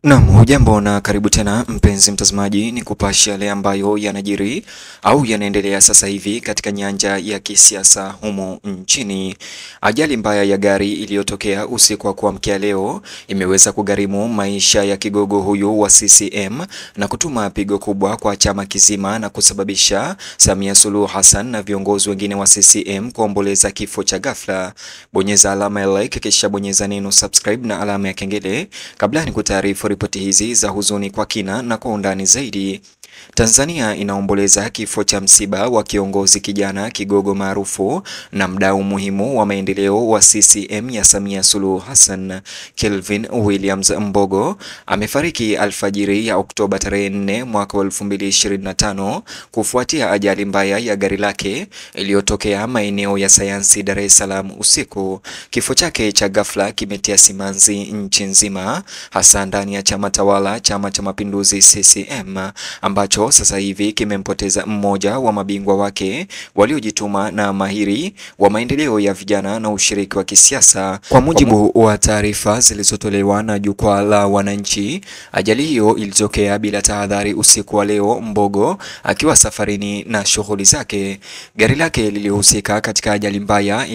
Naam, hujambo na karibu tena mpenzi mtazamaji, ni kupasha yale ambayo yanajiri au yanaendelea sasa hivi katika nyanja ya kisiasa humo nchini. Ajali mbaya ya gari iliyotokea usiku wa kuamkia leo imeweza kugharimu maisha ya kigogo huyu wa CCM na kutuma pigo kubwa kwa chama kizima na kusababisha Samia Suluhu Hassan na viongozi wengine wa CCM kuomboleza kifo cha ghafla. Bonyeza alama ya like kisha bonyeza neno subscribe na alama ya kengele kabla ni kutaarifu ripoti hizi za huzuni kwa kina na kwa undani zaidi. Tanzania inaomboleza kifo cha msiba wa kiongozi kijana kigogo maarufu na mdau muhimu wa maendeleo wa CCM ya Samia Suluhu Hassan. Kelvin Williams Mbogo amefariki alfajiri ya Oktoba tarehe 4 mwaka 2025 kufuatia ajali mbaya ya gari lake iliyotokea maeneo ya Sayansi, Dar es Salaam usiku. Kifo chake cha ghafla kimetia simanzi nchi nzima, hasa ndani ya chama tawala, Chama cha Mapinduzi CCM, ambacho sasa hivi kimempoteza mmoja wa mabingwa wake waliojituma na mahiri wa maendeleo ya vijana na ushiriki wa kisiasa. Kwa mujibu wa taarifa zilizotolewa na Jukwaa la Wananchi, ajali hiyo ilitokea bila tahadhari usiku wa leo, Mbogo akiwa safarini na shughuli zake. Gari lake lilihusika katika ajali mbaya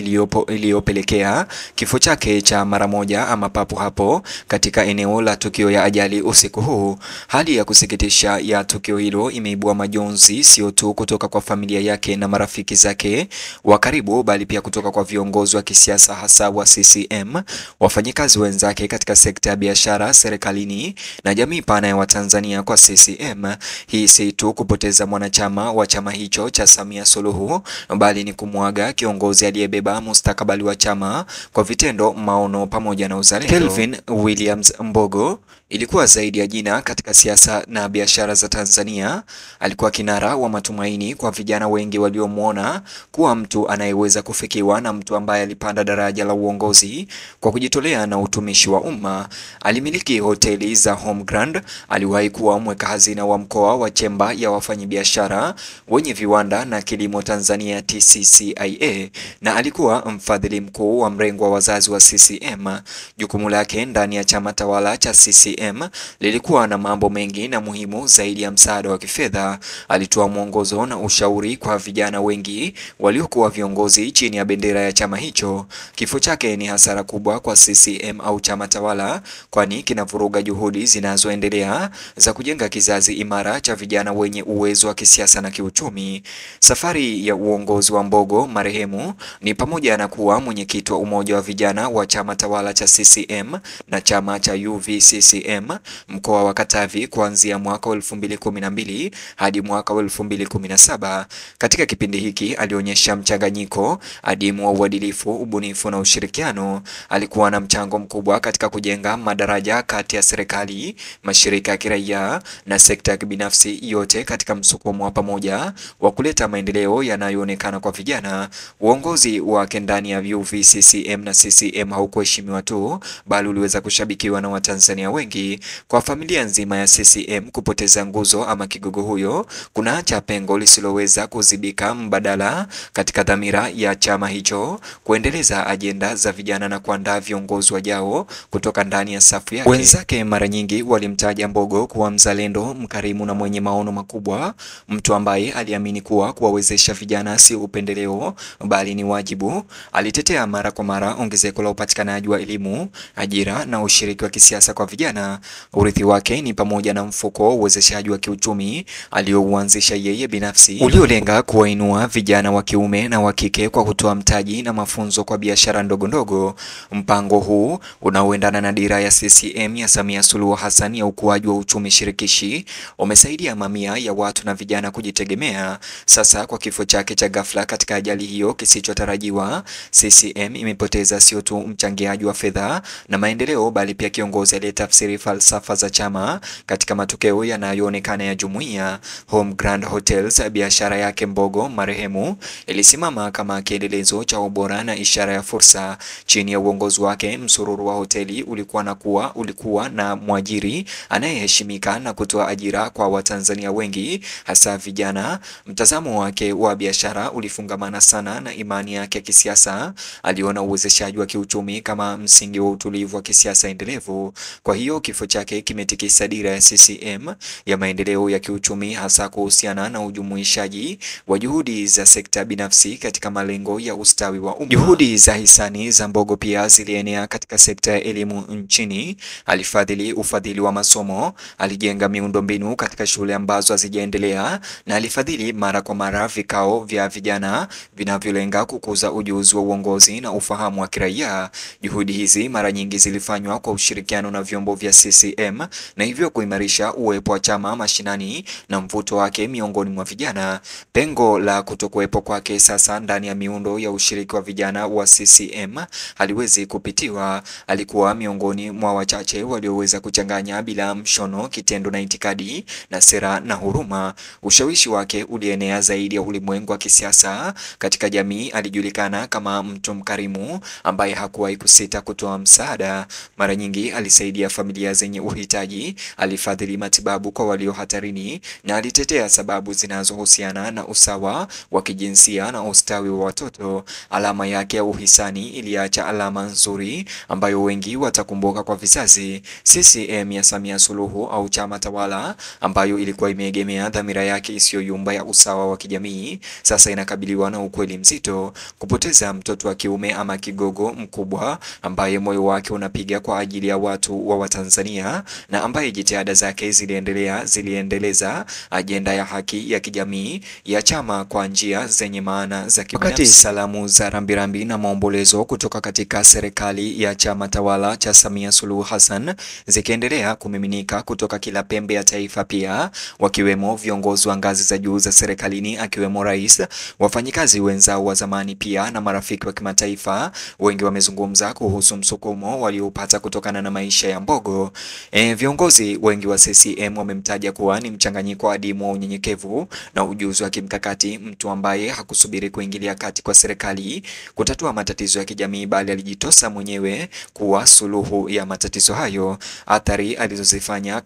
iliyopelekea kifo chake cha mara moja ama papo hapo katika eneo la tukio ya ajali usiku huu. Hali ya kusikitisha ya tukio hilo imeibua majonzi sio tu kutoka kwa familia yake na marafiki zake wa karibu, bali pia kutoka kwa viongozi wa kisiasa hasa wa CCM, wafanyikazi wenzake katika sekta ya biashara serikalini na jamii pana ya Watanzania. Kwa CCM, hii si tu kupoteza mwanachama wa chama hicho cha Samia Suluhu, bali ni kumwaga kiongozi aliyebeba mustakabali wa chama kwa vitendo, maono pamoja na uzalendo. Kelvin Williams Mbogo ilikuwa zaidi ya jina katika siasa na biashara za Tanzania. Alikuwa kinara wa matumaini kwa vijana wengi waliomwona kuwa mtu anayeweza kufikiwa na mtu ambaye alipanda daraja la uongozi kwa kujitolea na utumishi wa umma. Alimiliki hoteli za Home Grand, aliwahi kuwa mweka hazina wa mkoa wa chemba ya wafanyabiashara wenye viwanda na kilimo Tanzania TCCIA, na alikuwa mfadhili mkuu wa mrengo wa wazazi wa CCM. Jukumu lake ndani ya chama tawala cha CCM lilikuwa na mambo mengi na muhimu zaidi ya msaada wa kifedha. Alitoa mwongozo na ushauri kwa vijana wengi waliokuwa viongozi chini ya bendera ya chama hicho. Kifo chake ni hasara kubwa kwa CCM au chama tawala, kwani kinavuruga juhudi zinazoendelea za kujenga kizazi imara cha vijana wenye uwezo wa kisiasa na kiuchumi. Safari ya uongozi wa Mbogo marehemu ni pamoja na kuwa mwenyekiti wa umoja wa vijana wa chama tawala cha CCM na chama cha UVCCM mkoa wa Katavi kuanzia mwaka 2012 hadi mwaka 2017. Katika kipindi hiki alionyesha mchanganyiko adimu wa uadilifu, ubunifu na ushirikiano. Alikuwa na mchango mkubwa katika kujenga madaraja kati ya serikali, mashirika ya kiraia na sekta ya kibinafsi, yote katika msukumo wa pamoja wa kuleta maendeleo yanayoonekana kwa vijana. Uongozi wake ndani ya UVCCM na CCM haukuheshimiwa tu, bali uliweza kushabikiwa na Watanzania wengi. Kwa familia nzima ya CCM, kupoteza nguzo ama kigogo huyo kunaacha pengo lisiloweza kuzibika, mbadala katika dhamira ya chama hicho kuendeleza ajenda za vijana na kuandaa viongozi wajao kutoka ndani ya safu yake. Wenzake mara nyingi walimtaja Mbogo kuwa mzalendo, mkarimu na mwenye maono makubwa, mtu ambaye aliamini kuwa kuwawezesha vijana si upendeleo bali ni wajibu. Alitetea mara kwa mara ongezeko la upatikanaji wa elimu, ajira na ushiriki wa kisiasa kwa vijana. Urithi wake ni pamoja na mfuko wa uwezeshaji wa kiuchumi aliouanzisha yeye binafsi, uliolenga kuwainua vijana wa kiume na wa kike kwa kutoa mtaji na mafunzo kwa biashara ndogo ndogo. Mpango huu unaoendana na dira ya CCM ya Samia Suluhu Hassan ya ukuaji wa uchumi shirikishi umesaidia mamia ya watu na vijana kujitegemea. Sasa kwa kifo chake cha ghafla katika ajali hiyo kisichotarajiwa, CCM imepoteza sio tu mchangiaji wa fedha na maendeleo, bali pia kiongozi aliyetafsiri falsafa za chama katika matokeo yanayoonekana ya jumuiya. Home Grand Hotels, biashara yake Mbogo marehemu, ilisimama kama kielelezo cha ubora na ishara ya fursa. Chini ya uongozi wake, msururu wa hoteli ulikuwa na mwajiri anayeheshimika na kutoa ajira kwa Watanzania wengi, hasa vijana. Mtazamo wake wa biashara ulifungamana sana na imani yake ya kisiasa. Aliona uwezeshaji wa kiuchumi kama msingi wa utulivu wa kisiasa endelevu. Kwa hiyo ambapo kifo chake kimetikisa dira ya CCM ya maendeleo ya kiuchumi, hasa kuhusiana na ujumuishaji wa juhudi za sekta binafsi katika malengo ya ustawi wa umma. Juhudi za hisani za Mbogo pia zilienea katika sekta ya elimu nchini. Alifadhili ufadhili wa masomo, alijenga miundombinu katika shule ambazo hazijaendelea, na alifadhili mara kwa mara vikao vya vijana vinavyolenga kukuza ujuzi wa uongozi na ufahamu wa kiraia. Juhudi hizi mara nyingi zilifanywa kwa ushirikiano na vyombo vya CCM na hivyo kuimarisha uwepo wa chama mashinani na mvuto wake miongoni mwa vijana. Pengo la kutokuwepo kwake sasa ndani ya miundo ya ushiriki wa vijana wa CCM haliwezi kupitiwa. Alikuwa miongoni mwa wachache walioweza kuchanganya bila mshono kitendo na itikadi na sera na huruma. Ushawishi wake ulienea zaidi ya ulimwengu wa kisiasa. Katika jamii alijulikana kama mtu mkarimu ambaye hakuwahi kusita kutoa msaada. Mara nyingi alisaidia familia zenye uhitaji, alifadhili matibabu kwa walio hatarini, na alitetea sababu zinazohusiana na usawa wa kijinsia na ustawi wa watoto. Alama yake ya uhisani iliacha alama nzuri ambayo wengi watakumbuka kwa vizazi. CCM ya Samia Suluhu, au chama tawala, ambayo ilikuwa imeegemea dhamira yake isiyoyumba ya usawa wa kijamii, sasa inakabiliwa na ukweli mzito: kupoteza mtoto wa kiume ama kigogo mkubwa ambaye moyo wake unapiga kwa ajili ya watu wa Watanzania na ambaye jitihada zake ziliendeleza ajenda ya haki ya kijamii ya chama kwa njia zenye maana za kibinafsi. Wakati salamu za rambirambi na maombolezo kutoka katika serikali ya chama tawala cha Samia Suluhu Hassan zikiendelea kumiminika kutoka kila pembe ya taifa, pia wakiwemo viongozi wa ngazi za juu za serikalini akiwemo rais, wafanyikazi wenzao wa zamani, pia na marafiki wa kimataifa, wengi wamezungumza kuhusu msukumo waliopata kutokana na maisha ya Mbogo. Viongozi wengi wa CCM wamemtaja kuwa ni mchanganyiko adimu wa unyenyekevu na ujuzi wa kimkakati, mtu ambaye hakusubiri kuingilia kati kwa serikali kutatua matatizo ya kijamii, bali alijitosa mwenyewe kuwa suluhu ya matatizo hayo. Athari alizozifanya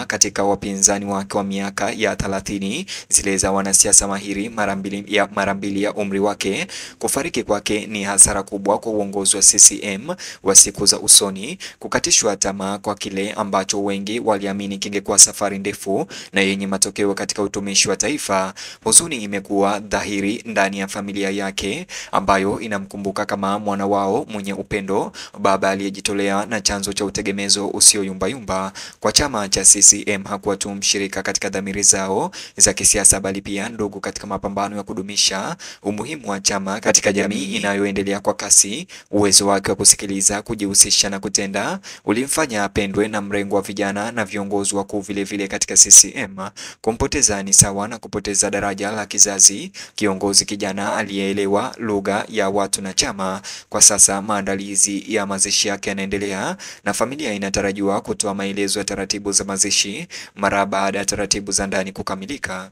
katika wapinzani wake wa miaka ya 30 zile za wanasiasa mahiri mara mbili ya umri wake. Kufariki kwake ni hasara kubwa kwa uongozi wa CCM wa siku za usoni, kukatishwa tamaa kwa kile ambacho wengi waliamini kingekuwa safari ndefu na yenye matokeo katika utumishi wa taifa. Huzuni imekuwa dhahiri ndani ya familia yake ambayo inamkumbuka kama mwana wao mwenye upendo, baba aliyejitolea na chanzo cha utegemezo usioyumbayumba. Kwa chama cha CCM hakuwa tu mshirika katika dhamiri zao za kisiasa, bali pia ndugu katika mapambano ya kudumisha umuhimu wa chama katika jamii inayoendelea kwa kasi. Uwezo wake wa kusikiliza, kujihusisha na kutenda ulimfanya apendwe na mrengo wa vijana na viongozi wakuu vile katika CCM. Kumpoteza ni sawa na kupoteza daraja la kizazi, kiongozi kijana aliyeelewa lugha ya watu na chama. Kwa sasa maandalizi ya mazishi yake yanaendelea na familia inatarajiwa kutoa maelezo ya taratibu za mazishi mara baada ya taratibu za ndani kukamilika.